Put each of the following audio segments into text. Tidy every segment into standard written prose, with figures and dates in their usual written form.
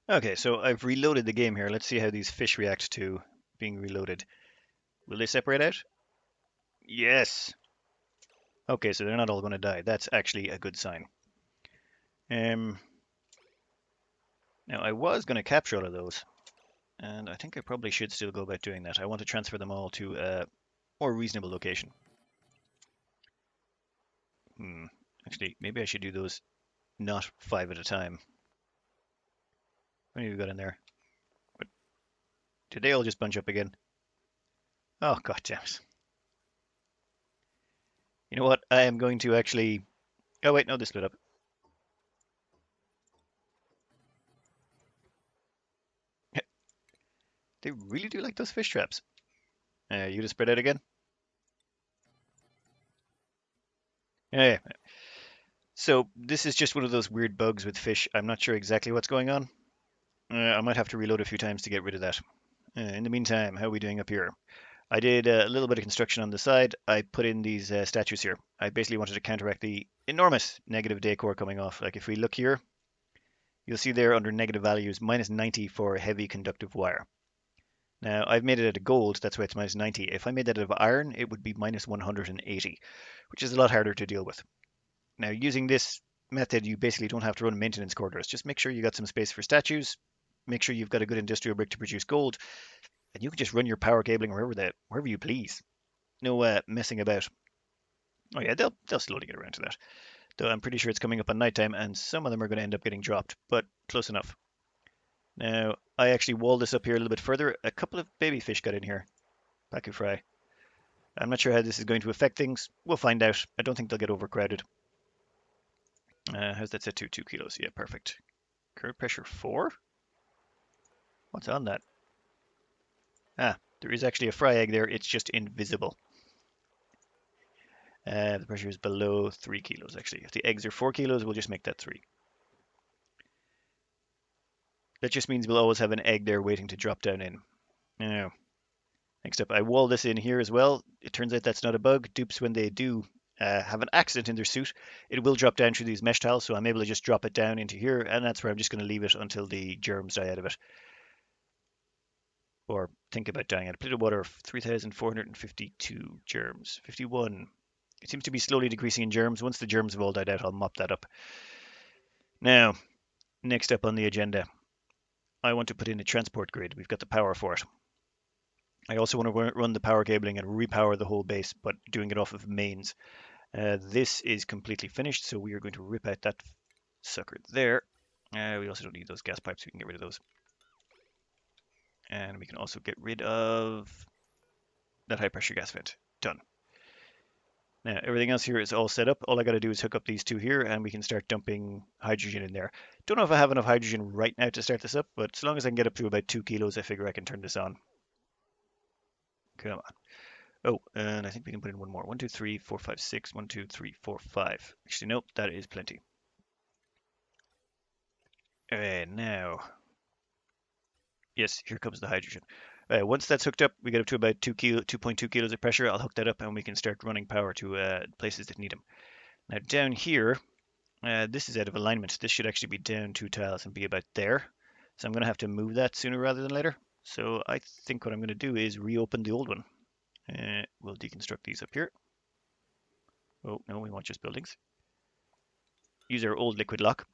Okay, so I've reloaded the game here. Let's see how these fish react to being reloaded. Will they separate out? Yes. Okay, so they're not all going to die. That's actually a good sign. Um, Now I was going to capture all of those, and I think I probably should still go about doing that. I want to transfer them all to a more reasonable location. Hmm. Actually, maybe I should do those not 5 at a time. How many have we got in there? What, did they all just bunch up again? Oh, god damn it. You know what? I am going to actually... Oh, wait, no, they split up. They really do like those fish traps. You just spread out again? Yeah, yeah. So this is just one of those weird bugs with fish. I'm not sure exactly what's going on. I might have to reload a few times to get rid of that. In the meantime, how are we doing up here? I did a little bit of construction on the side. I put in these statues here. I basically wanted to counteract the enormous negative decor coming off. Like if we look here, you'll see there under negative values, minus 90 for heavy conductive wire. Now I've made it out of gold, that's why it's minus 90. If I made that out of iron, it would be minus 180, which is a lot harder to deal with. Now using this method, you basically don't have to run maintenance corridors. Just make sure you got some space for statues, make sure you've got a good industrial brick to produce gold, and you can just run your power cabling wherever you please. No messing about. Oh yeah, they'll slowly get around to that. Though I'm pretty sure it's coming up on nighttime, and some of them are going to end up getting dropped, but close enough. Now I actually walled this up here a little bit further. A couple of baby fish got in here. Baku fry. I'm not sure how this is going to affect things. We'll find out. I don't think they'll get overcrowded. How's that set to? 2 kilos. Yeah, perfect. Current pressure 4? What's on that? Ah, there is actually a fry egg there. It's just invisible. The pressure is below 3 kilos, actually. If the eggs are 4 kilos, we'll just make that 3. That just means we'll always have an egg there waiting to drop down in. Now, next up, I wall this in here as well. It turns out that's not a bug. Dupes, when they do have an accident in their suit, it will drop down through these mesh tiles, so I'm able to just drop it down into here, and that's where I'm just going to leave it until the germs die out of it. Or think about dying out. A plate of water, 3,452 germs. 51. It seems to be slowly decreasing in germs. Once the germs have all died out, I'll mop that up. Now, next up on the agenda, I want to put in a transport grid. We've got the power for it. I also want to run the power cabling and repower the whole base, but doing it off of mains. This is completely finished, so we are going to rip out that sucker there. We also don't need those gas pipes, we can get rid of those. And we can also get rid of that high pressure gas vent. Done. Now, everything else here is all set up. All I got to do is hook up these two here, and we can start dumping hydrogen in there. Don't know if I have enough hydrogen right now to start this up, but as long as I can get up to about 2 kilos, I figure I can turn this on. Come on. Oh, and I think we can put in one more. 1, 2, 3, 4, 5, 6. 1, 2, 3, 4, 5. Actually, nope, that is plenty. Now, yes, here comes the hydrogen. Once that's hooked up, we get up to about 2.2 kilos of pressure. I'll hook that up, and we can start running power to places that need them. Now, down here, this is out of alignment. This should actually be down 2 tiles and be about there. So I'm going to have to move that sooner rather than later. So I think what I'm going to do is reopen the old one. We'll deconstruct these up here. Oh, no, we want just buildings. Use our old liquid lock.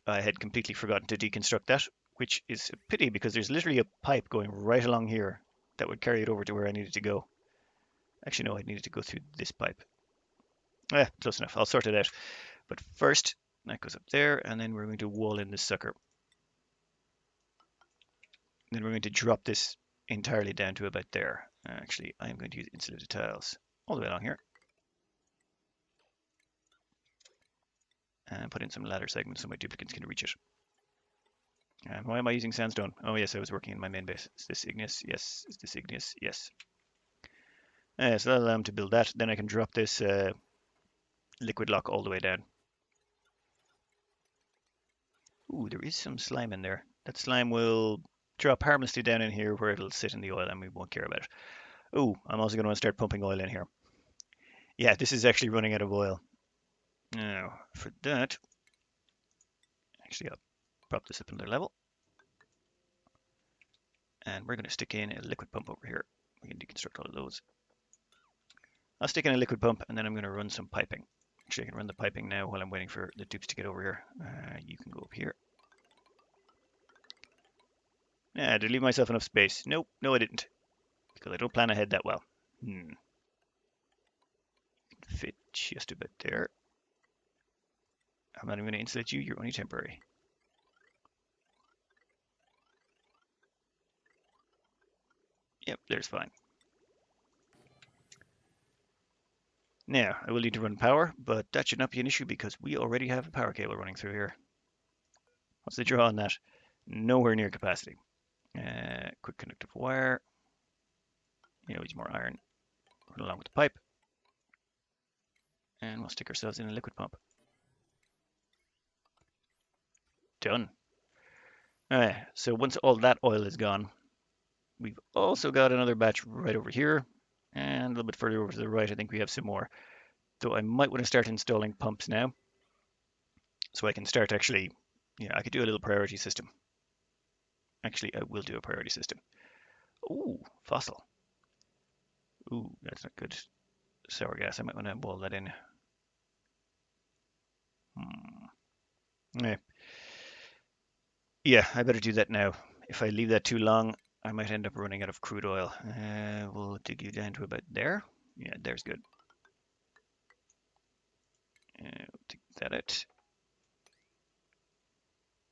I had completely forgotten to deconstruct that, which is a pity because there's literally a pipe going right along here that would carry it over to where I needed to go. Actually, no, I needed to go through this pipe. Close enough. I'll sort it out. But first, that goes up there, and then we're going to wall in this sucker. Then we're going to drop this entirely down to about there. Actually, I'm going to use insulated tiles all the way along here. And put in some ladder segments so my duplicates can reach it. And why am I using sandstone? Oh yes, I was working in my main base. Is this igneous? Yes. Is this igneous? Yes. So that'll allow him to build that. Then I can drop this liquid lock all the way down. Ooh, there is some slime in there. That slime will drop harmlessly down in here where it'll sit in the oil and we won't care about it. Oh, I'm also going to want to start pumping oil in here. Yeah, this is actually running out of oil. Now, for that, actually I'll prop this up another level. And we're going to stick in a liquid pump over here. We can deconstruct all of those. I'll stick in a liquid pump and then I'm going to run some piping. Actually, I can run the piping now while I'm waiting for the dupes to get over here. You can go up here. Yeah, did I leave myself enough space? Nope, no I didn't. Because I don't plan ahead that well. Fit just about there. I'm not even going to insulate you, you're only temporary. Yep, there's fine. Now, I will need to run power, but that should not be an issue because we already have a power cable running through here. What's the draw on that? Nowhere near capacity. Quick conductive wire. Use more iron. Run along with the pipe. And we'll stick ourselves in a liquid pump. Done. Alright, so once all that oil is gone, we've also got another batch right over here. And a little bit further over to the right, I think we have some more. Though I might want to start installing pumps now. So I can start actually, I could do a little priority system. Actually, I will do a priority system. Ooh, fossil. Ooh, that's not good. Sour gas, I might want to boil that in. Yeah, I better do that now. If I leave that too long, I might end up running out of crude oil. We'll dig you down to about there. Yeah, there's good. We'll dig that out.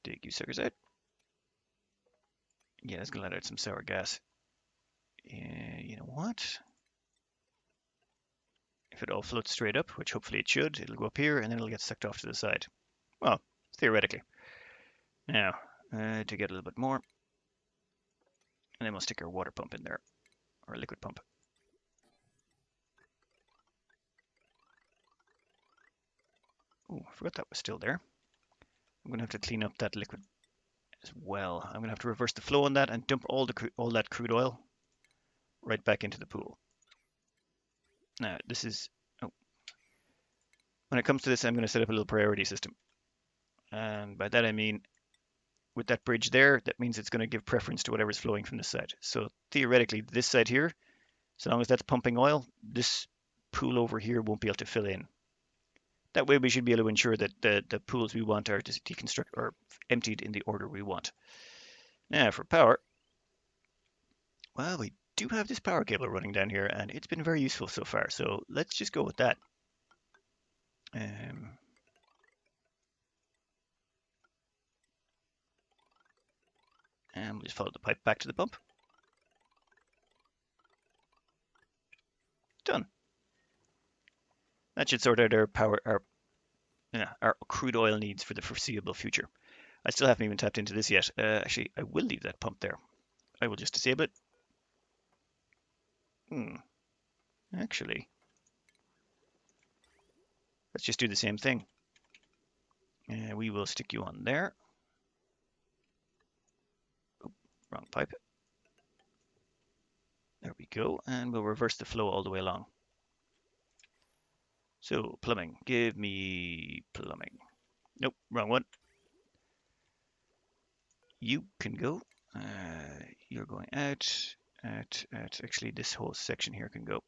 Dig you suckers out. Yeah, that's gonna let out some sour gas. You know what? If it all floats straight up, which hopefully it should, it'll go up here and then it'll get sucked off to the side. Well, theoretically. Now, to get a little bit more, and then we'll stick our water pump in there, or a liquid pump. Oh, I forgot that was still there. I'm going to have to clean up that liquid as well. I'm going to have to reverse the flow on that and dump all that crude oil right back into the pool. Now, this is... Oh. When it comes to this, I'm going to set up a little priority system. And by that I mean, with that bridge there, that means it's going to give preference to whatever's flowing from this side. So theoretically, this side here, so long as that's pumping oil, this pool over here won't be able to fill in. That way we should be able to ensure that the pools we want are just deconstructed or emptied in the order we want. Now for power, well, we do have this power cable running down here and it's been very useful so far. So let's just go with that. And we'll just follow the pipe back to the pump. Done. That should sort out our power, our crude oil needs for the foreseeable future. I still haven't even tapped into this yet. Actually, I will leave that pump there. I will just disable it. Actually, let's just do the same thing. We will stick you on there. Oh, wrong pipe. There we go. And we'll reverse the flow all the way along. So, plumbing. Give me plumbing. Nope, wrong one. You can go. You're going out. Actually, this whole section here can go.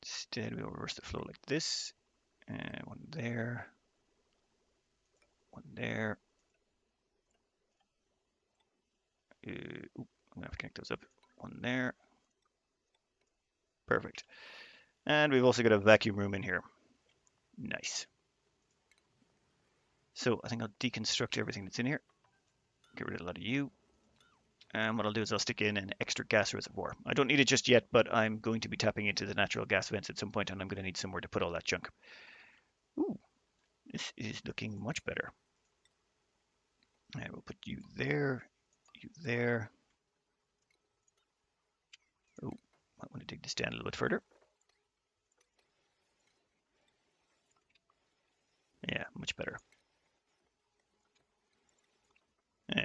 Instead, we'll reverse the flow like this. One there. One there. I'm gonna have to connect those up. One there. Perfect. And we've also got a vacuum room in here. Nice. So I think I'll deconstruct everything that's in here. Get rid of a lot of you. And what I'll do is I'll stick in an extra gas reservoir. I don't need it just yet, but I'm going to be tapping into the natural gas vents at some point, and I'm going to need somewhere to put all that junk. Ooh, this is looking much better. And we'll put you there, you there. Oh, might want to dig this down a little bit further. Yeah, much better.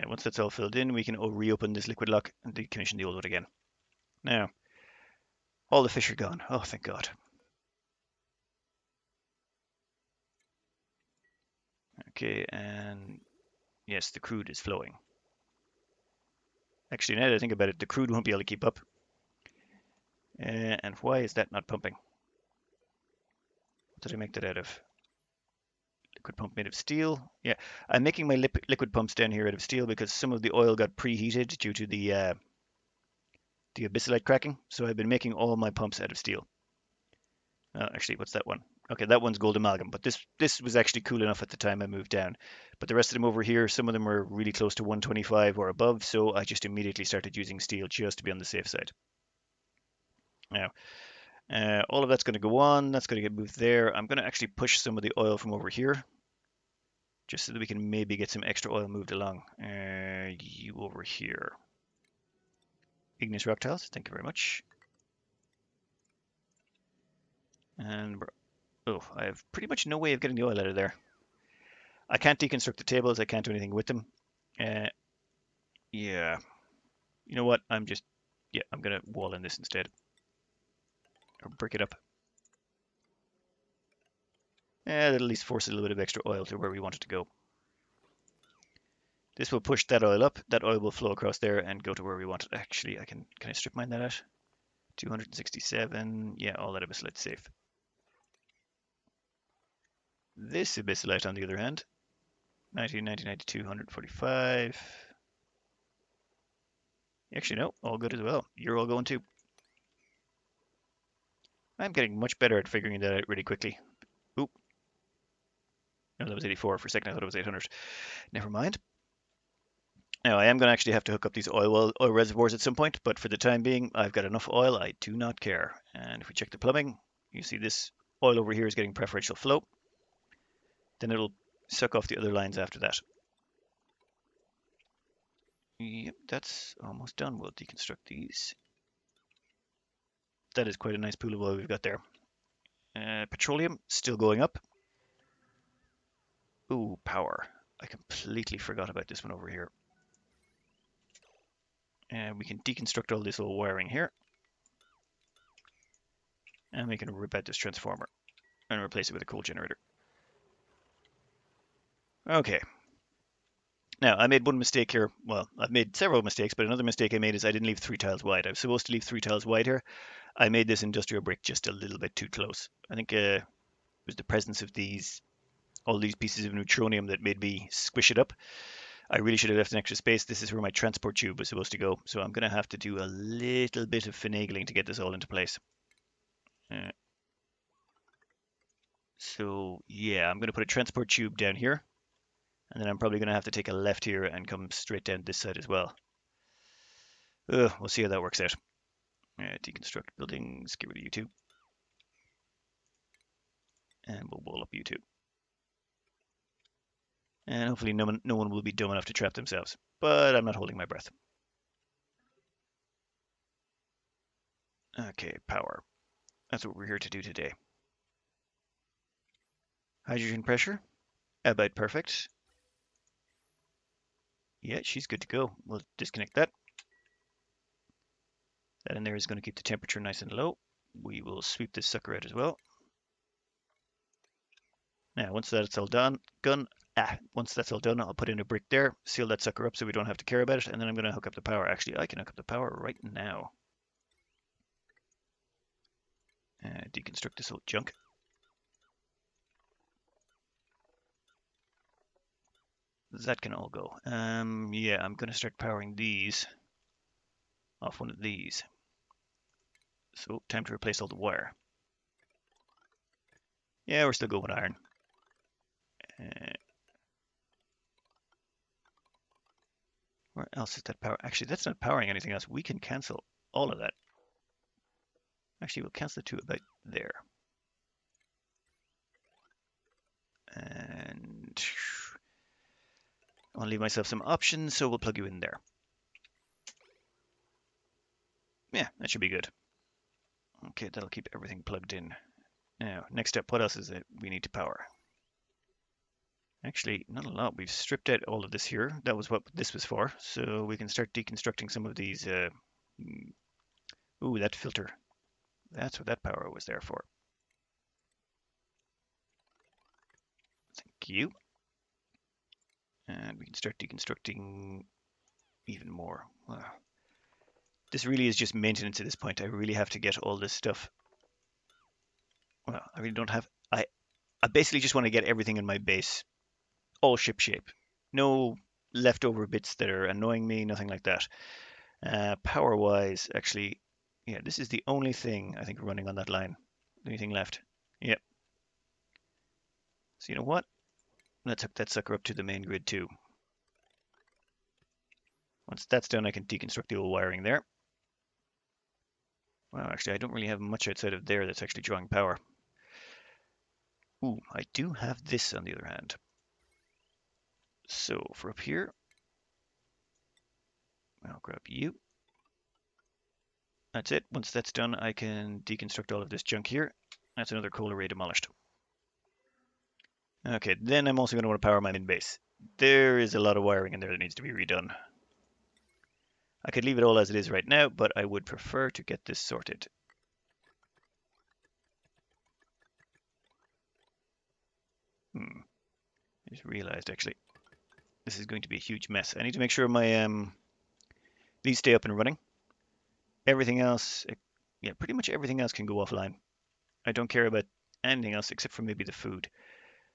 Once that's all filled in, we can reopen this liquid lock and decommission the old one again. Now, all the fish are gone. Oh, thank God. Okay, and yes, the crude is flowing. Actually, now that I think about it, the crude won't be able to keep up. And why is that not pumping? What did I make that out of? Liquid pump made of steel. Yeah, I'm making my liquid pumps down here out of steel because some of the oil got preheated due to the abyssalite cracking. So I've been making all my pumps out of steel. Actually, what's that one? Okay, that one's gold amalgam, but this was actually cool enough at the time I moved down. But the rest of them over here, some of them were really close to 125 or above, so I just immediately started using steel just to be on the safe side. Now, all of that's going to go on. That's going to get moved there. I'm going to actually push some of the oil from over here, just so that we can maybe get some extra oil moved along. You over here. Igneous rock tiles, thank you very much. And oh, I have pretty much no way of getting the oil out of there. I can't deconstruct the tables. I can't do anything with them. Uh, yeah, you know what? Yeah, I'm gonna wall in this instead, or brick it up. That'll at least force a little bit of extra oil to where we want it to go. This will push that oil up. That oil will flow across there and go to where we want it. Actually, can I strip mine that out? 267. Yeah, all that abyssalite's safe. This abyssalite, on the other hand, 90, 90, 92, 145. Actually, no, all good as well. You're all going too. I'm getting much better at figuring that out really quickly. Oop. No, that was 84. For a second, I thought it was 800. Never mind. Now, I am going to actually have to hook up these oil reservoirs at some point, but for the time being, I've got enough oil. I do not care. And if we check the plumbing, you see this oil over here is getting preferential flow. Then it'll suck off the other lines after that. Yep, that's almost done. We'll deconstruct these. That is quite a nice pool of oil we've got there. Petroleum, still going up. Ooh, power. I completely forgot about this one over here. And we can deconstruct all this little wiring here. And we can rip out this transformer and replace it with a coal generator. Okay. Now, I made one mistake here. Well, I've made several mistakes, but another mistake I made is I didn't leave 3 tiles wide. I was supposed to leave 3 tiles wide here. I made this industrial brick just a little bit too close. I think it was the presence of all these pieces of neutronium that made me squish it up. I really should have left an extra space. This is where my transport tube was supposed to go, so I'm going to have to do a little bit of finagling to get this all into place. So yeah, I'm going to put a transport tube down here, and then I'm probably going to have to take a left here and come straight down this side as well. We'll see how that works out. Deconstruct buildings, get rid of you two. And we'll wall up you two. And hopefully no one will be dumb enough to trap themselves. But I'm not holding my breath. Okay, power. That's what we're here to do today. Hydrogen pressure. About perfect. Yeah, she's good to go. We'll disconnect that. That in there is going to keep the temperature nice and low. We will sweep this sucker out as well. Now, once that's all done, once that's all done, I'll put in a brick there, seal that sucker up so we don't have to care about it, and then I'm going to hook up the power. Actually, I can hook up the power right now. Deconstruct this old junk. That can all go. Yeah, I'm going to start powering these off one of these. So, time to replace all the wire. Yeah, we're still going with iron. Where else is that power? Actually, that's not powering anything else. We can cancel all of that. Actually, we'll cancel the two about there. And I want to leave myself some options, so we'll plug you in there. Yeah, that should be good. Okay, that'll keep everything plugged in. Now, next up, what else is it we need to power? Actually, not a lot. We've stripped out all of this here. That was what this was for. So we can start deconstructing some of these. Ooh, that filter. That's what that power was there for. Thank you. And we can start deconstructing even more. Wow. This really is just maintenance at this point. I really have to get all this stuff. Well, I really don't have. I basically just want to get everything in my base all ship shape. No leftover bits that are annoying me, nothing like that. Power wise, actually, yeah, this is the only thing I think running on that line. Anything left? Yep. So you know what? Let's hook that sucker up to the main grid too. Once that's done, I can deconstruct the old wiring there. Well, actually, I don't really have much outside of there that's actually drawing power. Ooh, I do have this on the other hand. So for up here, I'll grab you. That's it. Once that's done, I can deconstruct all of this junk here. That's another coal array demolished. Okay, then I'm also going to want to power my main base. There is a lot of wiring in there that needs to be redone. I could leave it all as it is right now, but I would prefer to get this sorted. I just realized actually this is going to be a huge mess. I need to make sure my these stay up and running. Everything else, yeah, pretty much everything else can go offline. I don't care about anything else except for maybe the food.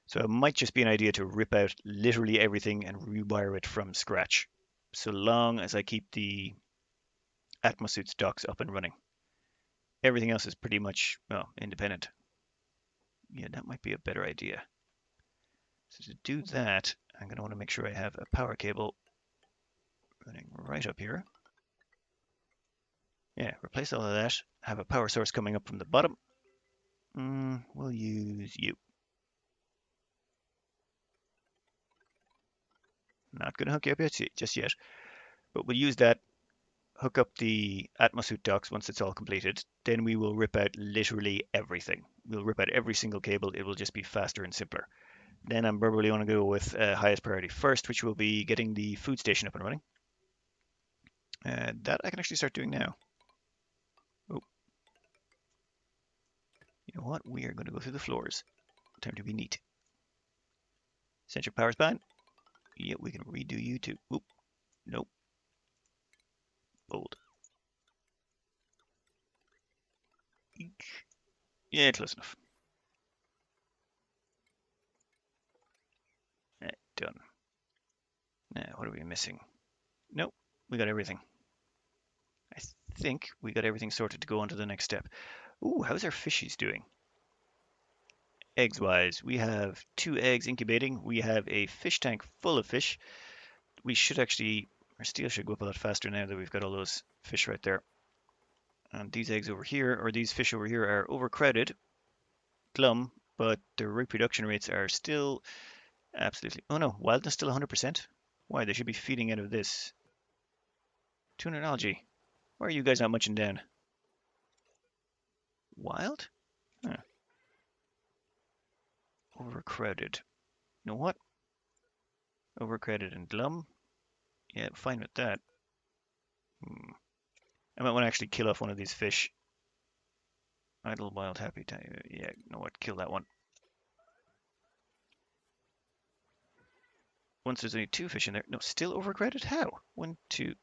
So it might just be an idea to rip out literally everything and rewire it from scratch, so long as I keep the Atmosuit's docks up and running. Everything else is pretty much, well, independent. Yeah, that might be a better idea. So to do that, I'm going to want to make sure I have a power cable running right up here. Yeah, replace all of that. Have a power source coming up from the bottom. We'll use you. Not going to hook you up yet, just yet, but we'll use that. Hook up the Atmosuit docks once it's all completed. Then we will rip out literally everything. We'll rip out every single cable. It will just be faster and simpler. Then I'm probably want to go with highest priority first, which will be getting the food station up and running. That I can actually start doing now. Oh, you know what? We are going to go through the floors. Time to be neat. Central power span. Yeah, we can redo you too. Oop, nope. Bold. Yeah, close enough. Done. Now, what are we missing? Nope, we got everything. I think we got everything sorted to go on to the next step. Ooh, how's our fishies doing? Eggs wise, we have 2 eggs incubating. We have a fish tank full of fish. We should actually, our steel should go up a lot faster now that we've got all those fish right there. And these eggs over here, or these fish over here, are overcrowded, glum, but their reproduction rates are still absolutely. Oh no, wildness still 100%? Why? They should be feeding out of this. Tuna and algae. Why are you guys not munching down? Wild? Huh. Overcrowded. You know what? Overcrowded and glum. Yeah, fine with that. I might want to actually kill off one of these fish. Idle, wild, happy time. Yeah, you know what? Kill that one. Once there's only 2 fish in there. No, still overcrowded? How? 1, 2. It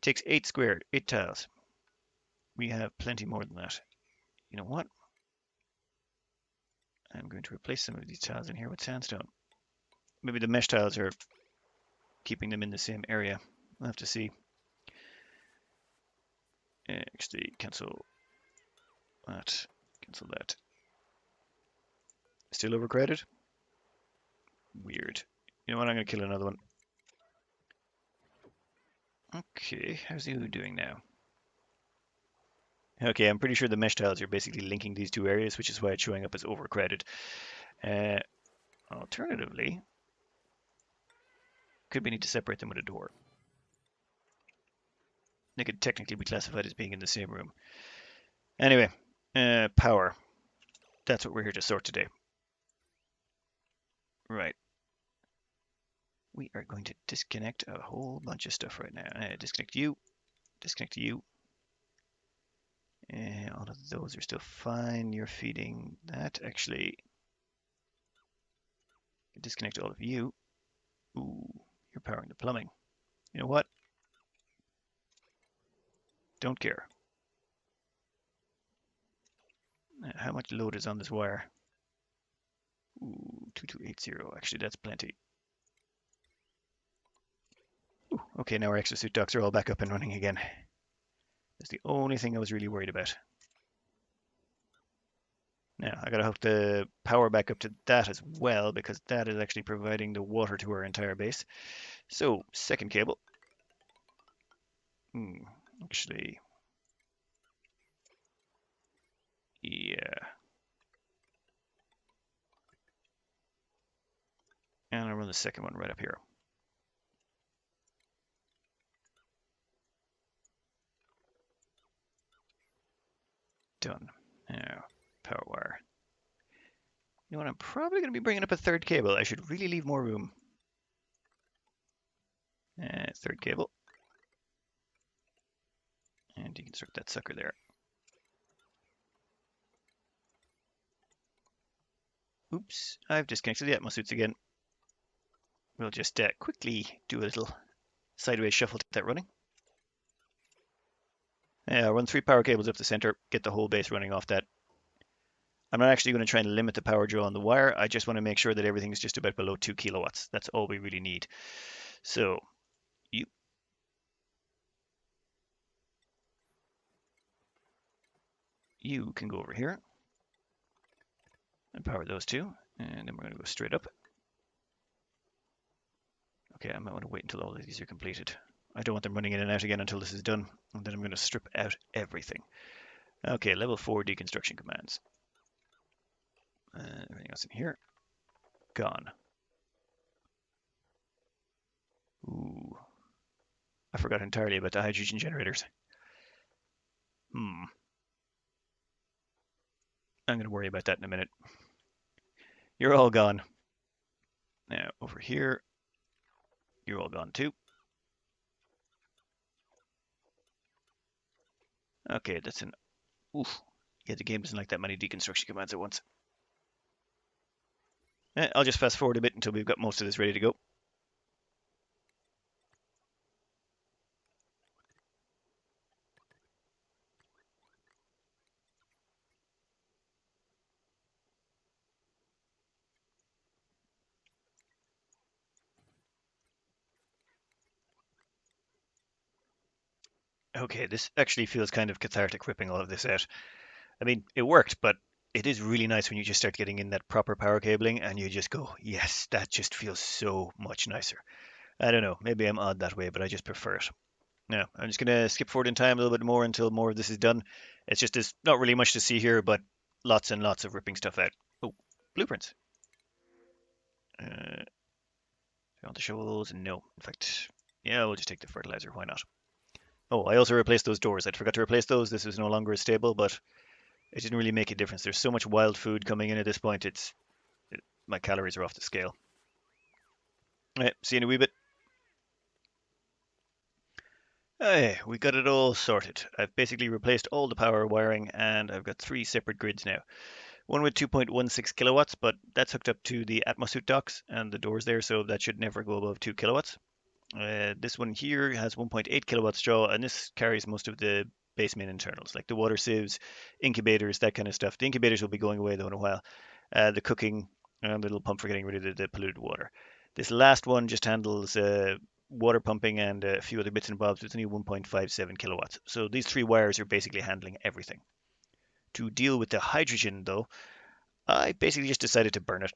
takes 8 squared, 8 tiles. We have plenty more than that. You know what? I'm going to replace some of these tiles in here with sandstone. Maybe the mesh tiles are keeping them in the same area. We'll have to see. Actually, cancel that. Cancel that. Still overcrowded? Weird. You know what? I'm going to kill another one. Okay, how's you doing now? Okay, I'm pretty sure the mesh tiles are basically linking these 2 areas, which is why it's showing up as overcrowded. Uh, Alternatively, could we need to separate them with a door? They could technically be classified as being in the same room. Anyway, power. That's what we're here to sort today. Right. We are going to disconnect a whole bunch of stuff right now. Disconnect you. Disconnect you. All of those are still fine. You're feeding that. Actually, disconnect all of you. Ooh, you're powering the plumbing. You know what? Don't care. How much load is on this wire? Ooh, 2280. Actually, that's plenty. Ooh, okay, now our exosuit ducts are all back up and running again. That's the only thing I was really worried about. Now, I gotta hook the power back up to that as well, because that is actually providing the water to our entire base. So, second cable. Actually, yeah. And I'll run the second one right up here. Done. Now, power wire. You know what? I'm probably going to be bringing up a third cable. I should really leave more room. Third cable. And deconstruct that sucker there. Oops, I've disconnected the atmosuits again. We'll just quickly do a little sideways shuffle to get that running. Run 3 power cables up the center, get the whole base running off that. I'm not actually going to try and limit the power draw on the wire. I just want to make sure that everything is just about below 2 kilowatts. That's all we really need. So you can go over here and power those two, and then we're going to go straight up. Okay, I might want to wait until all of these are completed. I don't want them running in and out again until this is done, and then I'm going to strip out everything. Okay, level 4 deconstruction commands. Everything else in here, gone. Ooh, I forgot entirely about the hydrogen generators. I'm going to worry about that in a minute. You're all gone. Now, over here, you're all gone too. Okay, that's an... Oof. Yeah, the game doesn't like that many deconstruction commands at once. I'll just fast forward a bit until we've got most of this ready to go. Okay, this actually feels kind of cathartic ripping all of this out. I mean, it worked, but it is really nice when you just start getting in that proper power cabling and you just go, yes, that just feels so much nicer. I don't know, maybe I'm odd that way, but I just prefer it. Now, I'm just going to skip forward in time a little bit more until more of this is done. It's just there's not really much to see here, but lots and lots of ripping stuff out. Oh, blueprints. Uh, want the shovels? No. In fact, yeah, we'll just take the fertilizer. Why not? Oh, I also replaced those doors. I forgot to replace those. This is no longer as stable, but it didn't really make a difference. There's so much wild food coming in at this point. My calories are off the scale. All right, see you in a wee bit. Hey, we got it all sorted. I've basically replaced all the power wiring, and I've got 3 separate grids now. One with 2.16 kilowatts, but that's hooked up to the atmosuit docks and the doors there, so that should never go above 2 kilowatts. This one here has 1.8 kilowatts draw, and this carries most of the base main internals, like the water sieves, incubators, that kind of stuff. The incubators will be going away though in a while. The cooking, and the little pump for getting rid of the polluted water. This last one just handles water pumping and a few other bits and bobs. It's only 1.57 kilowatts. So these 3 wires are basically handling everything. To deal with the hydrogen though, I basically just decided to burn it.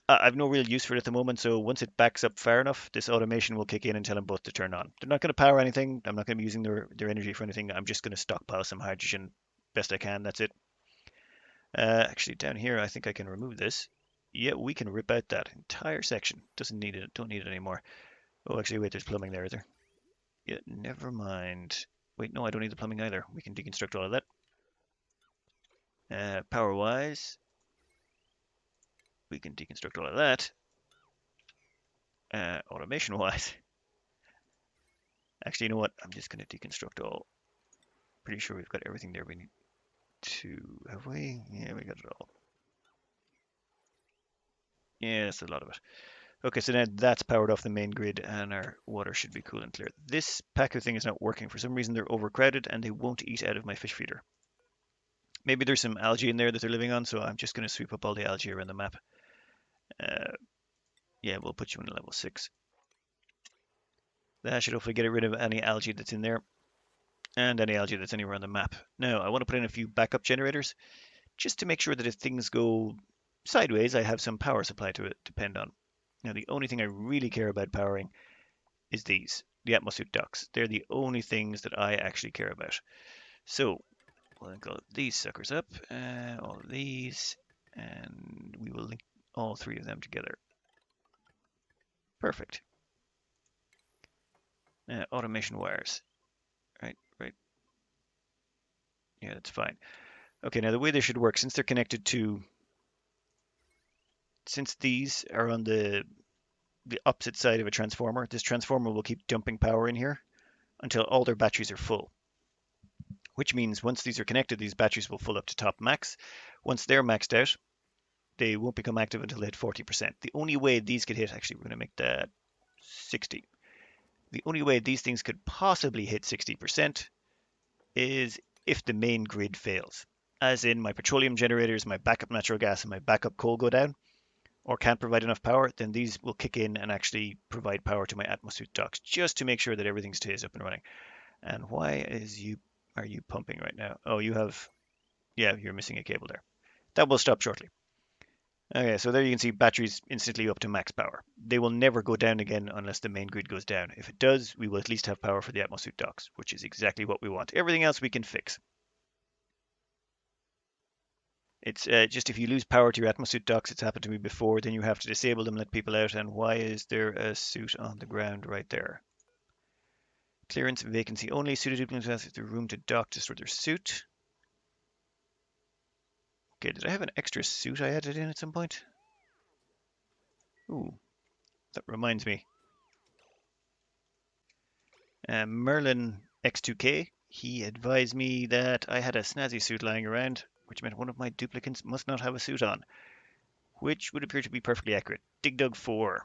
I've no real use for it at the moment, so once it backs up far enough, this automation will kick in and tell them both to turn on. They're not going to power anything. I'm not going to be using their energy for anything. I'm just going to stockpile some hydrogen best I can. That's it. Actually, down here, I think I can remove this. Yeah, we can rip out that entire section. Doesn't need it. Don't need it anymore. Oh, actually, wait. There's plumbing there, is there? Yeah, never mind. Wait, no, I don't need the plumbing either. We can deconstruct all of that. Power-wise, we can deconstruct all of that. Automation-wise, actually, you know what? I'm just going to deconstruct all. Pretty sure we've got everything there we need to. Have we? Yeah, we got it all. Yeah, that's a lot of it. Okay, so now that's powered off the main grid and our water should be cool and clear. This Pacu thing is not working. For some reason, they're overcrowded and they won't eat out of my fish feeder. Maybe there's some algae in there that they're living on, so I'm just going to sweep up all the algae around the map. Uh, yeah, we'll put you in level 6. That should hopefully get rid of any algae that's in there and any algae that's anywhere on the map. Now, I want to put in a few backup generators just to make sure that if things go sideways, I have some power supply to depend on. Now, the only thing I really care about powering is these, the atmosphere ducts. They're the only things that I actually care about. So we'll link all of these suckers up, all of these, and we will link all 3 of them together. Perfect. Automation wires. Right, right. Yeah, that's fine. Okay, now the way they should work, since they're connected to, since these are on the opposite side of a transformer, this transformer will keep dumping power in here until all their batteries are full. Which means once these are connected, these batteries will fill up to top max. Once they're maxed out, they won't become active until they hit 40%. The only way these could hit, actually, we're going to make that 60. The only way these things could possibly hit 60% is if the main grid fails. As in my petroleum generators, my backup natural gas, and my backup coal go down or can't provide enough power, then these will kick in and actually provide power to my atmosphere ducts just to make sure that everything stays up and running. And why are you pumping right now? Oh, yeah, you're missing a cable there. That will stop shortly. Okay, so there you can see batteries instantly up to max power. They will never go down again unless the main grid goes down. If it does, we will at least have power for the atmosphere ducts, which is exactly what we want. Everything else we can fix. It's just if you lose power to your atmosphere ducts, it's happened to me before, then you have to disable them, let people out. And why is there a suit on the ground right there? Clearance vacancy only. Suited duplicates have the room to dock to store their suit. Okay, did I have an extra suit I added in at some point? Ooh, that reminds me. Merlin X2K, he advised me that I had a snazzy suit lying around, which meant one of my duplicates must not have a suit on, which would appear to be perfectly accurate. Dig Dug 4.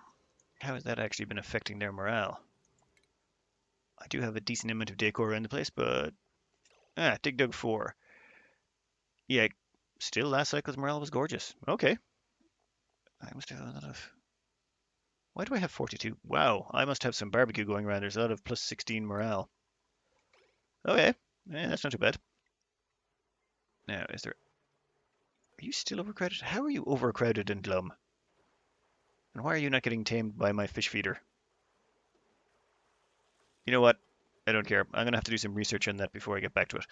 How has that actually been affecting their morale? I do have a decent amount of decor around the place, but Dig Dug 4. Yeah, still last cycle's morale was gorgeous. Okay. I must have a lot of. Why do I have 42? Wow, I must have some barbecue going around. There's a lot of plus 16 morale. Okay, that's not too bad. Now, are you still overcrowded? How are you overcrowded in Glum? And why are you not getting tamed by my fish feeder? You know what? I don't care. I'm going to have to do some research on that before I get back to it.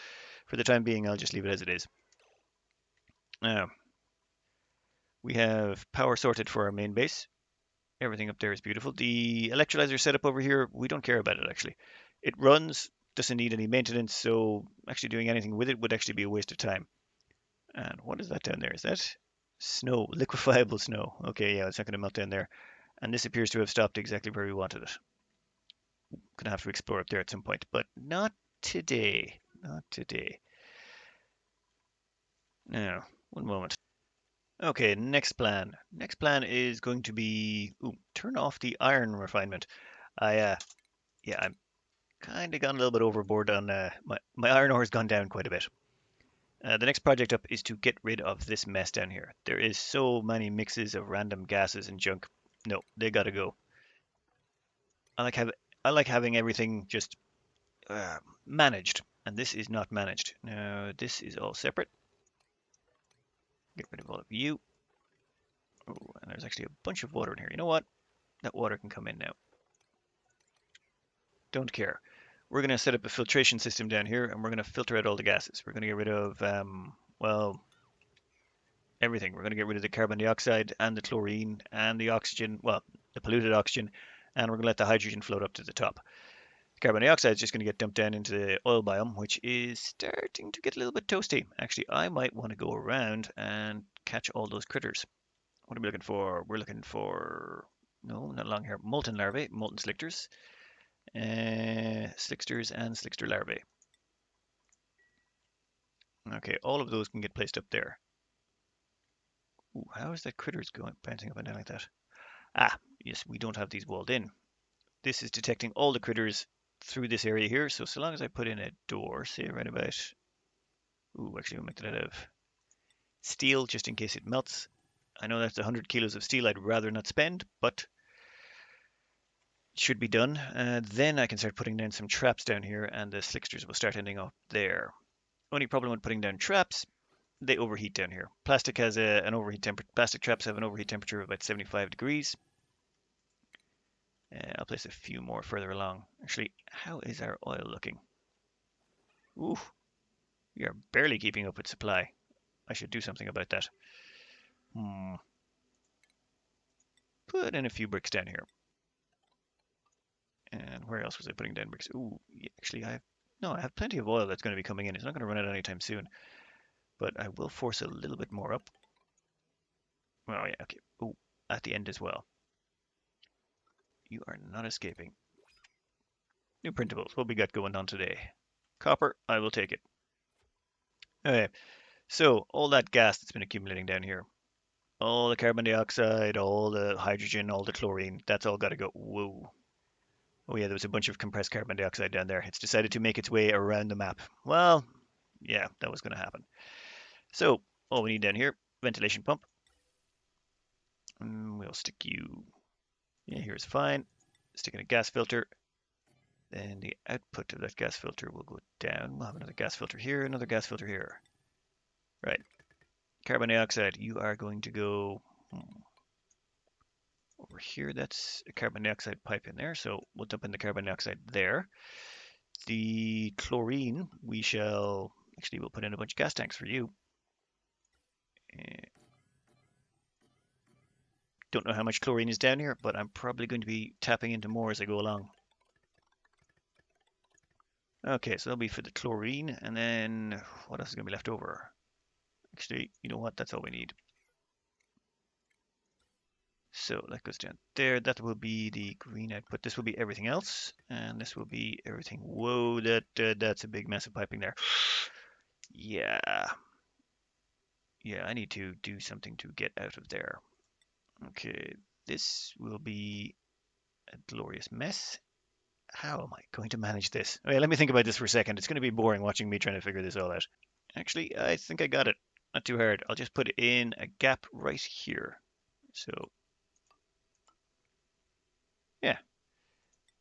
For the time being, I'll just leave it as it is. Now, we have power sorted for our main base. Everything up there is beautiful. The electrolyzer setup over here, we don't care about it actually. It runs, doesn't need any maintenance, so actually doing anything with it would actually be a waste of time. And what is that down there? Is that snow, liquefiable snow? Okay, yeah, it's not going to melt down there. And this appears to have stopped exactly where we wanted it. Gonna have to explore up there at some point, but not today. Not today. Now, one moment. Okay, next plan. Next plan is going to be turn off the iron refinement. Yeah, I'm kind of gone a little bit overboard on my iron ore has gone down quite a bit. The next project up is to get rid of this mess down here. There is so many mixes of random gases and junk. No, they gotta go. I like have I like having everything just managed, and this is not managed. Now this is all separate. Get rid of all of you. Oh, and there's actually a bunch of water in here. You know what? That water can come in now. Don't care. We're going to set up a filtration system down here, and we're going to filter out all the gases. We're going to get rid of, well, everything. We're going to get rid of the carbon dioxide and the chlorine and the oxygen, well, the polluted oxygen, and we're going to let the hydrogen float up to the top. The carbon dioxide is just going to get dumped down into the oil biome, which is starting to get a little bit toasty. Actually, I might want to go around and catch all those critters. What are we looking for? We're looking for, no, not long hair, molten larvae, molten slictors, slicksters and slickster larvae. Okay, all of those can get placed up there. Ooh, how is that critters going bouncing up and down like that? Ah, Yes, we don't have these walled in. This is detecting all the critters through this area here. So long as I put in a door, say right about, ooh, actually we'll make that out of steel just in case it melts. I know that's 100 kilos of steel I'd rather not spend, but it should be done. Then I can start putting down some traps down here and the slicksters will start ending up there. Only problem with putting down traps, they overheat down here. Plastic has an overheat temperature. Plastic traps have an overheat temperature of about 75 degrees. I'll place a few more further along. Actually, how is our oil looking? Ooh, we are barely keeping up with supply. I should do something about that. Put in a few bricks down here. And where else was I putting down bricks? Ooh, yeah, actually, I have plenty of oil that's going to be coming in. It's not going to run out anytime soon. But I will force a little bit more up. Oh, yeah, okay. Ooh, at the end as well. You are not escaping. New printables. What we got going on today? Copper, I will take it. Okay, so all that gas that's been accumulating down here, all the carbon dioxide, all the hydrogen, all the chlorine, that's all got to go. Whoa. Oh yeah, there was a bunch of compressed carbon dioxide down there. It's decided to make its way around the map. Well, yeah, that was going to happen. So all we need down here, ventilation pump. We'll stick you, yeah, here's fine. Stick in a gas filter. Then the output of that gas filter will go down. We'll have another gas filter here, another gas filter here. Right. Carbon dioxide, you are going to go over here. That's a carbon dioxide pipe in there. So we'll dump in the carbon dioxide there. The chlorine, we'll put in a bunch of gas tanks for you. Don't know how much chlorine is down here, but I'm probably going to be tapping into more as I go along. Okay, so that'll be for the chlorine, and then what else is going to be left over? Actually, you know what? That's all we need. So that goes down there. That will be the green output. This will be everything else, and this will be everything. Whoa, that's a big mess of piping there. Yeah, yeah, I need to do something to get out of there. Okay, this will be a glorious mess. How am I going to manage this? Okay, let me think about this for a second. It's going to be boring watching me trying to figure this all out. Actually, I think I got it. Not too hard. I'll just put in a gap right here. So, yeah.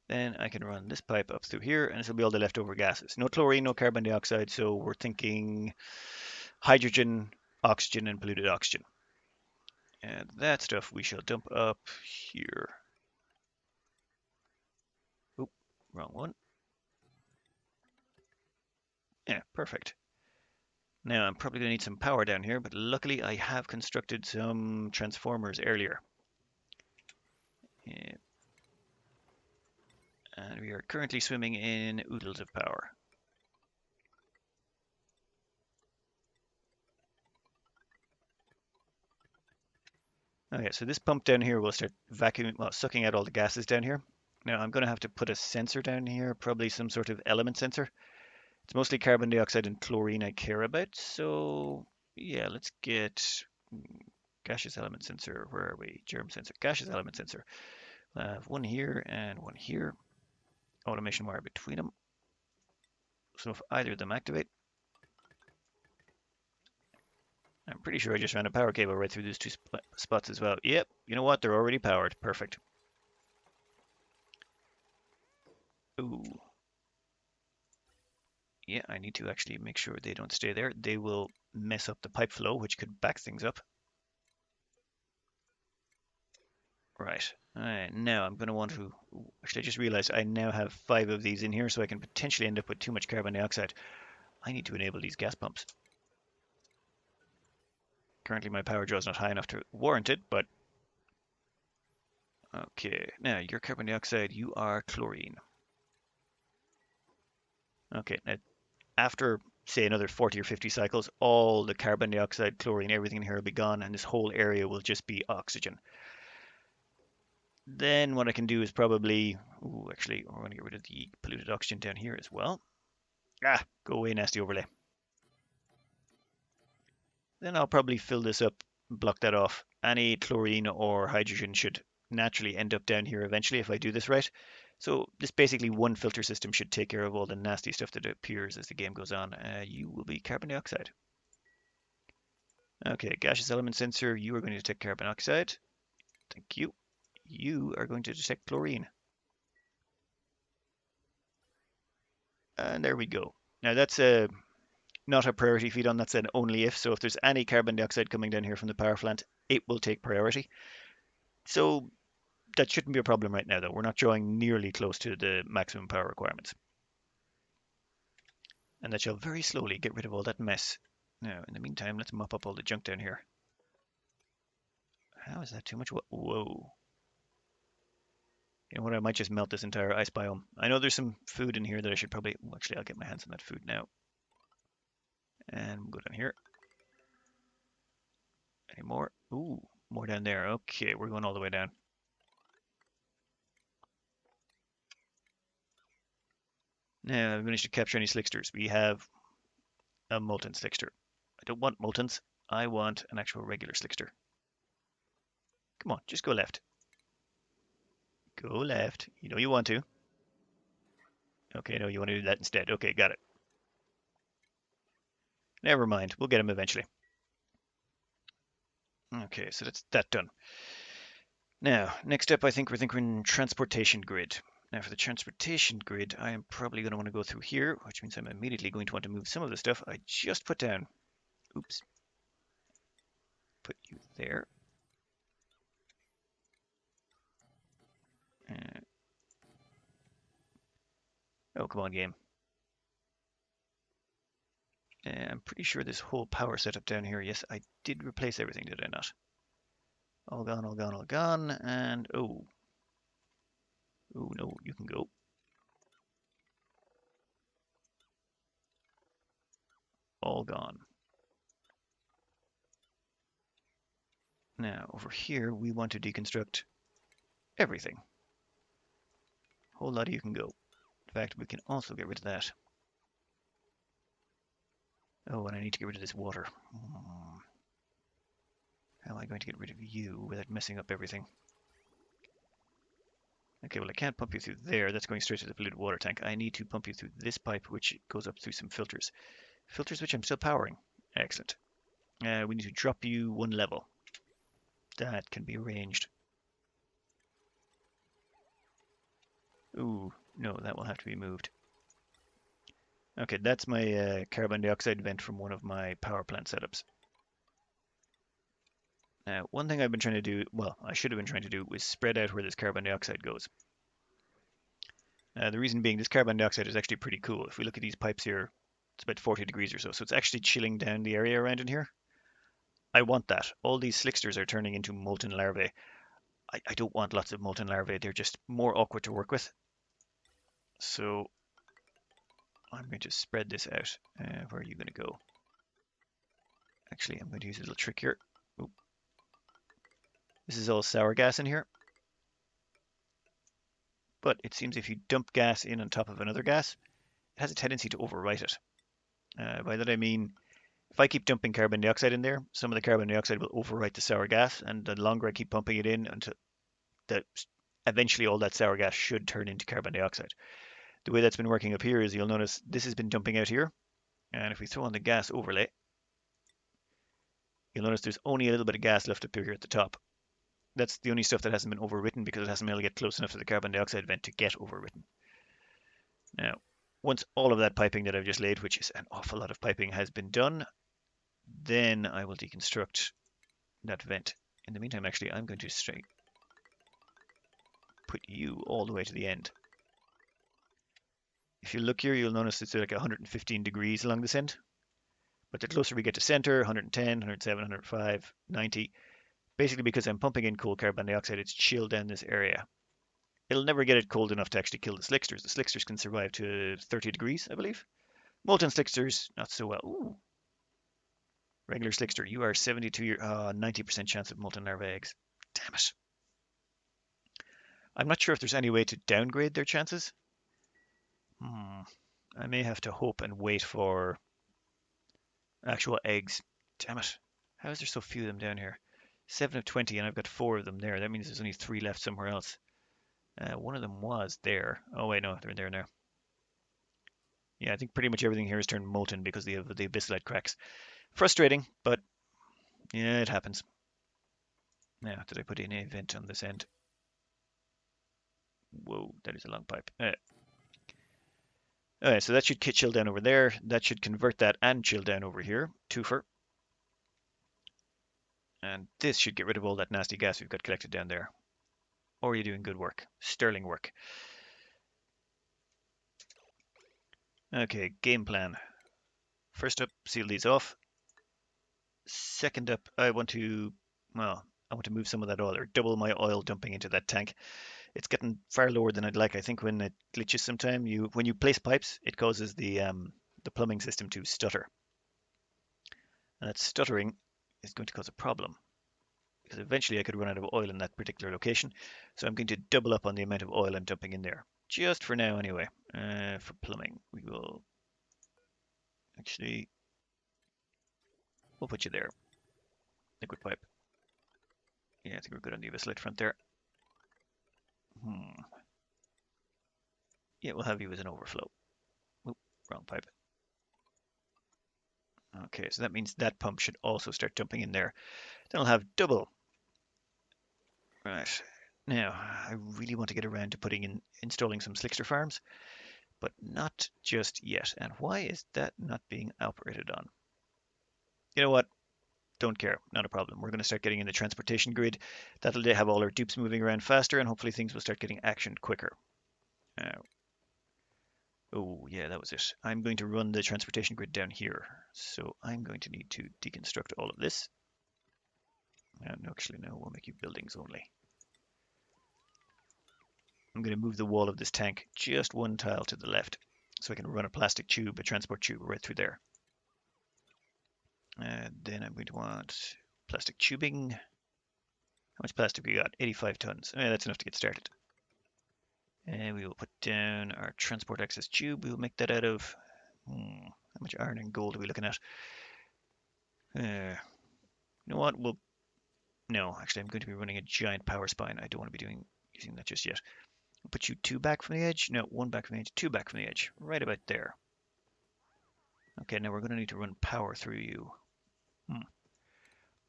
Then I can run this pipe up through here, and this will be all the leftover gases. No chlorine, no carbon dioxide, so we're thinking hydrogen, oxygen, and polluted oxygen. And that stuff we shall dump up here. Oop, wrong one. Yeah, perfect. Now I'm probably going to need some power down here, but luckily I have constructed some transformers earlier. Yeah. And we are currently swimming in oodles of power. Okay, so this pump down here will start vacuuming, well, sucking out all the gases down here. Now I'm going to have to put a sensor down here, probably some sort of element sensor. It's mostly carbon dioxide and chlorine I care about, so yeah, let's get gaseous element sensor. Where are we? Germ sensor, gaseous element sensor. I have one here and one here. Automation wire between them. So if either of them activate, I'm pretty sure I just ran a power cable right through those two spots as well. Yep, you know what? They're already powered. Perfect. Ooh. Yeah, I need to actually make sure they don't stay there. They will mess up the pipe flow, which could back things up. Right. All right, now I'm going to want to... Actually, I just realized I now have 5 of these in here, so I can potentially end up with too much carbon dioxide. I need to enable these gas pumps. Currently, my power draw is not high enough to warrant it, but... Okay, now you're carbon dioxide, you are chlorine. Okay, now after, say, another 40 or 50 cycles, all the carbon dioxide, chlorine, everything in here will be gone, and this whole area will just be oxygen. Then what I can do is probably, actually, we're going to get rid of the polluted oxygen down here as well. Ah, go away, nasty overlay. Then I'll probably fill this up, block that off. Any chlorine or hydrogen should naturally end up down here eventually if I do this right. So this basically one filter system should take care of all the nasty stuff that appears as the game goes on. You will be carbon dioxide. Okay, gaseous element sensor, you are going to detect carbon dioxide. Thank you. You are going to detect chlorine. And there we go. Now that's not a priority feed on, that's an only if. So if there's any carbon dioxide coming down here from the power plant, it will take priority. So that shouldn't be a problem right now, though. We're not drawing nearly close to the maximum power requirements. And that shall very slowly get rid of all that mess. Now, in the meantime, let's mop up all the junk down here. How is that too much? Whoa. You know what? I might just melt this entire ice biome. I know there's some food in here that I should probably... Well, actually, I'll get my hands on that food now. And we'll go down here. Any more? Ooh, more down there. Okay, we're going all the way down. Now, I've managed to capture any slicksters. We have a molten slickster. I don't want moltens. I want an actual regular slickster. Come on, just go left. Go left. You know you want to. Okay, no, you want to do that instead. Okay, got it. Never mind. We'll get him eventually. Okay, so that's that done. Now, next up, I think we're thinking transportation grid. Now, for the transportation grid, I am probably going to want to go through here, which means I'm immediately going to want to move some of the stuff I just put down. Oops. Put you there. Uh, oh, come on, game. I'm pretty sure this whole power setup down here, yes, I did replace everything, did I not? All gone, all gone, all gone, and oh. Oh, no, you can go. All gone. Now, over here, we want to deconstruct everything. Whole lot of you can go. In fact, we can also get rid of that. Oh, and I need to get rid of this water. How am I going to get rid of you without messing up everything? Okay, well, I can't pump you through there. That's going straight to the polluted water tank. I need to pump you through this pipe, which goes up through some filters. Filters which I'm still powering. Excellent. We need to drop you one level. That can be arranged. Ooh, no, that will have to be moved. Okay, that's my carbon dioxide vent from one of my power plant setups. Now, one thing I've been trying to do, well, I should have been trying to do, was spread out where this carbon dioxide goes. The reason being, this carbon dioxide is actually pretty cool. If we look at these pipes here, it's about 40 degrees or so, so it's actually chilling down the area around in here. I want that. All these slicksters are turning into molten larvae. I don't want lots of molten larvae. They're just more awkward to work with. So I'm going to spread this out. Where are you going to go? Actually, I'm going to use a little trick here. Oop. This is all sour gas in here. But it seems if you dump gas in on top of another gas, it has a tendency to overwrite it. By that I mean, if I keep dumping carbon dioxide in there, some of the carbon dioxide will overwrite the sour gas, and the longer I keep pumping it in, until that eventually all that sour gas should turn into carbon dioxide. The way that's been working up here is you'll notice this has been dumping out here, and if we throw on the gas overlay, you'll notice there's only a little bit of gas left up here at the top. That's the only stuff that hasn't been overwritten because it hasn't been able to get close enough to the carbon dioxide vent to get overwritten. Now, once all of that piping that I've just laid, which is an awful lot of piping, has been done, then I will deconstruct that vent. In the meantime, actually, I'm going to straight put you all the way to the end. If you look here, you'll notice it's like 115 degrees along this end. But the closer we get to center, 110, 107, 105, 90, basically because I'm pumping in cold carbon dioxide, it's chilled down this area. It'll never get it cold enough to actually kill the slicksters. The slicksters can survive to 30 degrees, I believe. Molten slicksters, not so well. Ooh. Regular slickster, you are 90% chance of molten larva eggs. Damn it. I'm not sure if there's any way to downgrade their chances. I may have to hope and wait for actual eggs. Damn it. How is there so few of them down here? 7 of 20, and I've got 4 of them there. That means there's only 3 left somewhere else. One of them was there. Oh wait, no, they're there now. Yeah, I think pretty much everything here is turned molten because of the abyssalite cracks. Frustrating, but yeah, it happens. Now, did I put in a vent on this end? Whoa, that is a long pipe. Alright, so that should chill down over there. That should convert that and chill down over here. Twofer. And this should get rid of all that nasty gas we've got collected down there. Or you're doing good work. Sterling work. Okay, game plan. First up, seal these off. Second up, I want to move some of that oil, or double my oil dumping into that tank. It's getting far lower than I'd like. I think when it glitches sometime, when you place pipes, it causes the plumbing system to stutter. And that stuttering is going to cause a problem because eventually I could run out of oil in that particular location. So I'm going to double up on the amount of oil I'm dumping in there. Just for now anyway. For plumbing, we'll put you there. Liquid pipe. Yeah, I think we're good on the slit front there. Yeah, we'll have you as an overflow. Oop, wrong pipe. Okay, so that means that pump should also start dumping in there. Then I'll have double. Right. Now, I really want to get around to installing some Slickster farms, but not just yet. And why is that not being operated on? You know what? Don't care. Not a problem. We're going to start getting in the transportation grid. That'll have all our dupes moving around faster, and hopefully things will start getting actioned quicker. Oh, yeah, that was it. I'm going to run the transportation grid down here. So I'm going to need to deconstruct all of this. No, actually, no, we'll make you buildings only. I'm going to move the wall of this tank just one tile to the left so I can run a plastic tube, a transport tube right through there. Then I'm going to want plastic tubing. How much plastic we got? 85 tons. That's enough to get started. And we will put down our transport access tube. We will make that out of, how much iron and gold are we looking at? You know what? No, actually, I'm going to be running a giant power spine. I don't want to be using that just yet. I'll put you 2 back from the edge. No, 1 back from the edge, 2 back from the edge. Right about there. Okay, now we're going to need to run power through you.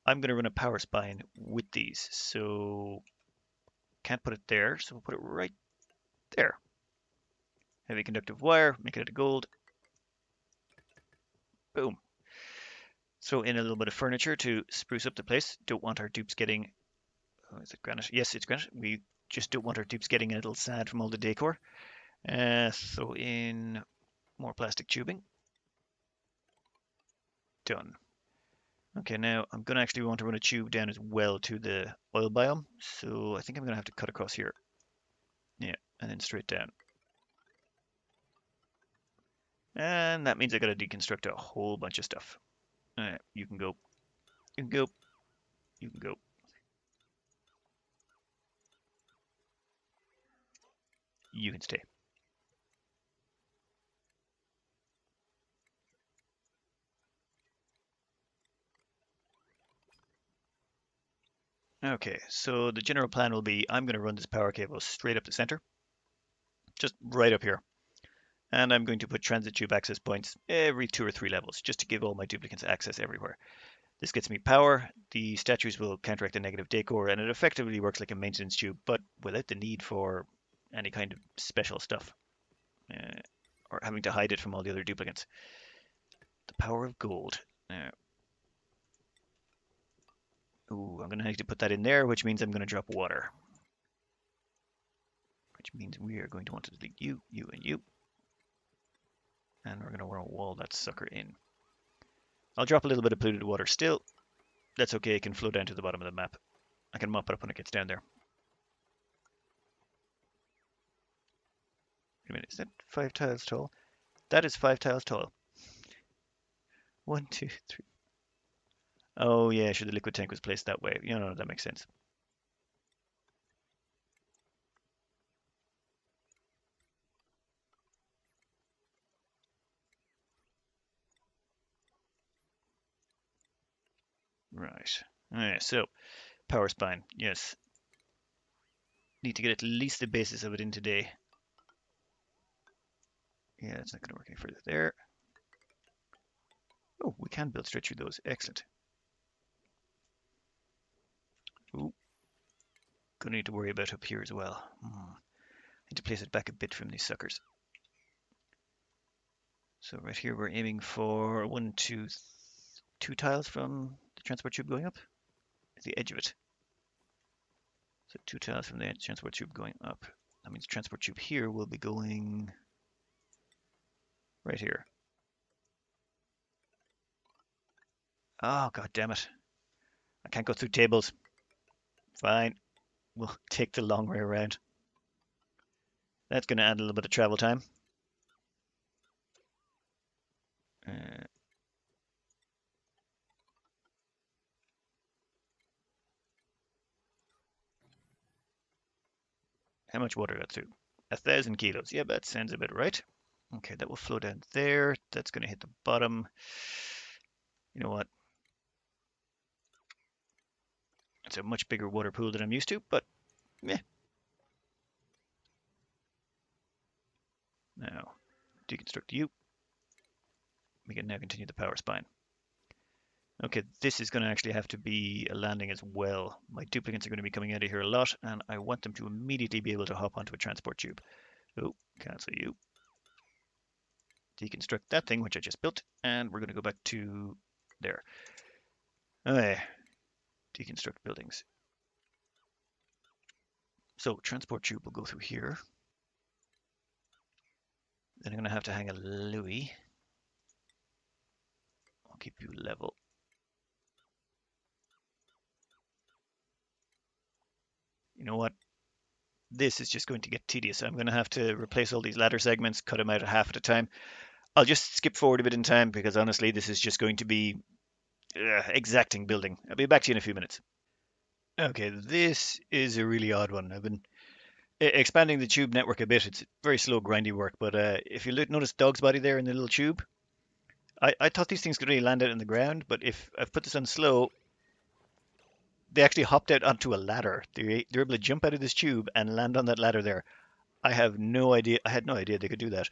I'm going to run a power spine with these, so can't put it there, so we'll put it right there. Heavy conductive wire, make it out of gold. Boom. Throw in a little bit of furniture to spruce up the place. Don't want our dupes getting, oh, is it granite? Yes, it's granite. We just don't want our dupes getting a little sad from all the decor. Throw in more plastic tubing. Done. Okay, now I'm going to actually want to run a tube down as well to the oil biome. So I think I'm going to have to cut across here. Yeah, and then straight down. And that means I got to deconstruct a whole bunch of stuff. Alright, you can go. You can go. You can go. You can stay. Okay, so the general plan will be I'm going to run this power cable straight up the center, just right up here. And I'm going to put transit tube access points every 2 or 3 levels, just to give all my duplicates access everywhere. This gets me power, the statues will counteract the negative decor, and it effectively works like a maintenance tube, but without the need for any kind of special stuff, or having to hide it from all the other duplicates. The power of gold. Ooh, I'm going to have to put that in there, which means I'm going to drop water. Which means we are going to want to delete you, you, and you. And we're going to want to wall that sucker in. I'll drop a little bit of polluted water still. That's okay, it can flow down to the bottom of the map. I can mop it up when it gets down there. Wait a minute, is that 5 tiles tall? That is 5 tiles tall. 1, 2, 3. Oh yeah, sure, the liquid tank was placed that way. You know, that makes sense. Right. Alright, so Power spine, yes. Need to get at least the basis of it in today. Yeah, it's not going to work any further there. Oh, we can build straight through those. Excellent. Ooh, gonna need to worry about up here as well. Need to place it back a bit from these suckers. So right here we're aiming for two tiles from the transport tube going up at the edge of it. So 2 tiles from the transport tube going up. That means transport tube here will be going right here. Oh, god damn it. I can't go through tables. Fine. We'll take the long way around. That's going to add a little bit of travel time. Uh, how much water got through? 1,000 kilos. Yeah, that sounds about right. Okay, that will flow down there. That's going to hit the bottom. You know what? It's a much bigger water pool than I'm used to, but yeah. Now, deconstruct you. We can now continue the power spine. Okay, this is going to actually have to be a landing as well. My duplicates are going to be coming out of here a lot, and I want them to immediately be able to hop onto a transport tube. Oh, cancel you. Deconstruct that thing, which I just built, and we're going to go back to there. Okay, deconstruct buildings. So transport tube will go through here. Then I'm going to hang a Louis. I'll keep you level. You know what? This is just going to get tedious. I'm going to have to replace all these ladder segments, cut them out at half at a time. I'll just skip forward a bit in time because honestly, this is just going to be exacting building. I'll be back to you in a few minutes. Okay, this is a really odd one. I've been expanding the tube network a bit. It's very slow, grindy work, but if you notice Dog's body there in the little tube, I thought these things could really land out in the ground, but if I've put this on slow, they actually hopped out onto a ladder. They're able to jump out of this tube and land on that ladder there. I have no idea. I had no idea they could do that.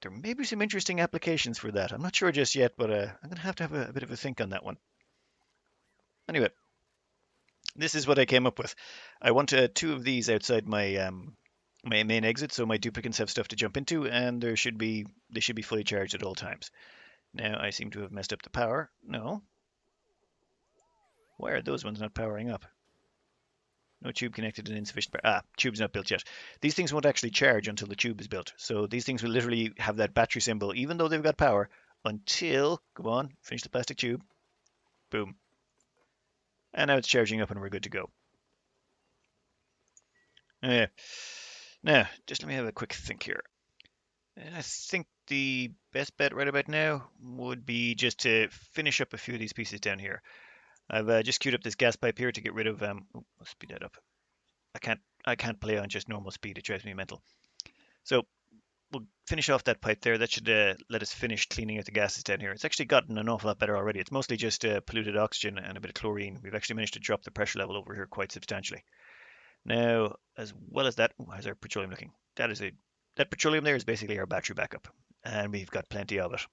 There may be some interesting applications for that. I'm not sure just yet, but I'm going to have a bit of a think on that one. Anyway, this is what I came up with. I want two of these outside my main exit, so my duplicates have stuff to jump into, and they should be fully charged at all times. Now I seem to have messed up the power. No. Why are those ones not powering up? No tube connected and insufficient power. Ah, tube's not built yet. These things won't actually charge until the tube is built. So these things will literally have that battery symbol, even though they've got power, until, come on, finish the plastic tube. Boom. And now it's charging up and we're good to go. Yeah. Now, just let me have a quick think here. I think the best bet right about now would be just to finish up a few of these pieces down here. I've just queued up this gas pipe here to get rid of. Let's speed that up. I can't play on just normal speed. It drives me mental. So we'll finish off that pipe there. That should let us finish cleaning out the gases down here. It's actually gotten an awful lot better already. It's mostly just polluted oxygen and a bit of chlorine. We've actually managed to drop the pressure level over here quite substantially. Now, as well as that, how's our petroleum looking? That petroleum there is basically our battery backup, and we've got plenty of it.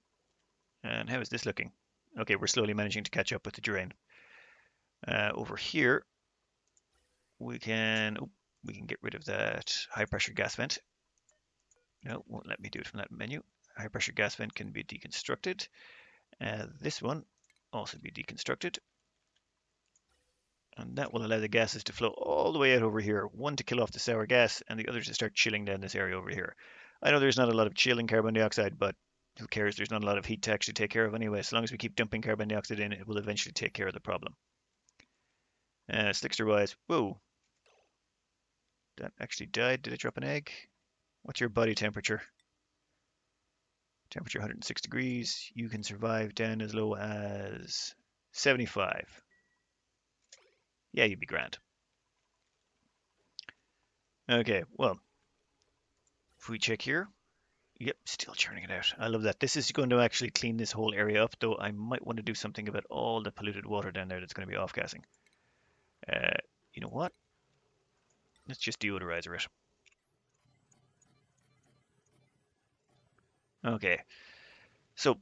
And how is this looking? Okay, we're slowly managing to catch up with the drain. Over here, we can get rid of that high pressure gas vent. No, won't let me do it from that menu. High pressure gas vent can be deconstructed. This one also be deconstructed. And that will allow the gases to flow all the way out over here. One to kill off the sour gas and the other to start chilling down this area over here. I know there's not a lot of chill in carbon dioxide, but who cares? There's not a lot of heat to actually take care of anyway. As long as we keep dumping carbon dioxide in, it will eventually take care of the problem. Slickster wise, whoa. That actually died. Did it drop an egg? What's your body temperature? Temperature 106 degrees. You can survive down as low as 75. Yeah, you'd be grand. Okay, well, if we check here, yep, still churning it out. I love that. This is going to actually clean this whole area up, though I might want to do something about all the polluted water down there that's going to be off-gassing. Uh, you know what? Let's just deodorizer it. Okay, so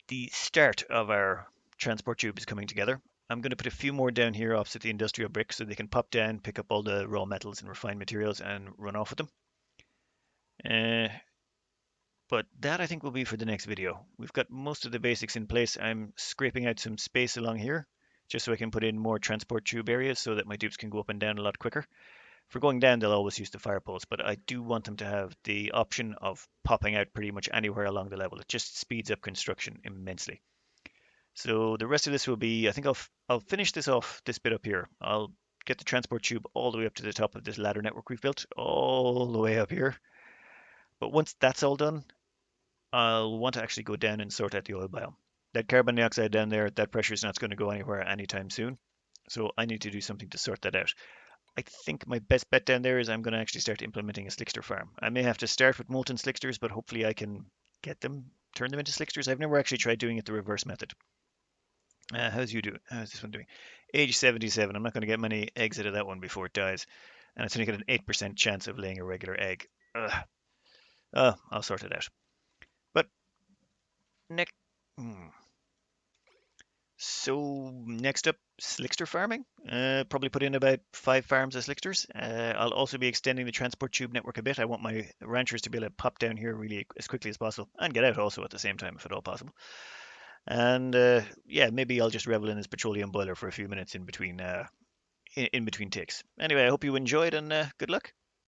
the start of our transport tube is coming together. I'm going to put a few more down here opposite the industrial brick so they can pop down, pick up all the raw metals and refined materials and run off with them. Uh, but that I think will be for the next video. We've got most of the basics in place. I'm scraping out some space along here just so I can put in more transport tube areas so that my tubes can go up and down a lot quicker. For going down, they'll always use the fire poles, but I do want them to have the option of popping out pretty much anywhere along the level. It just speeds up construction immensely. So the rest of this will be, I think I'll finish this off, this bit up here. I'll get the transport tube all the way up to the top of this ladder network we've built, all the way up here. But once that's all done, I'll want to actually go down and sort out the oil biome. That carbon dioxide down there, that pressure is not going to go anywhere anytime soon. So I need to do something to sort that out. I think my best bet down there is I'm going to actually start implementing a slickster farm. I may have to start with molten slicksters, but hopefully I can get them, turn them into slicksters. I've never actually tried doing it the reverse method. How's this one doing? Age 77. I'm not going to get many eggs out of that one before it dies. And it's only got an 8% chance of laying a regular egg. Ugh. I'll sort it out. But next. Hmm. So next up, Slickster Farming. Probably put in about 5 farms of Slicksters. I'll also be extending the transport tube network a bit. I want my ranchers to be able to pop down here really as quickly as possible and get out also at the same time if at all possible. And yeah, maybe I'll just revel in this petroleum boiler for a few minutes in between takes. Anyway, I hope you enjoyed and good luck.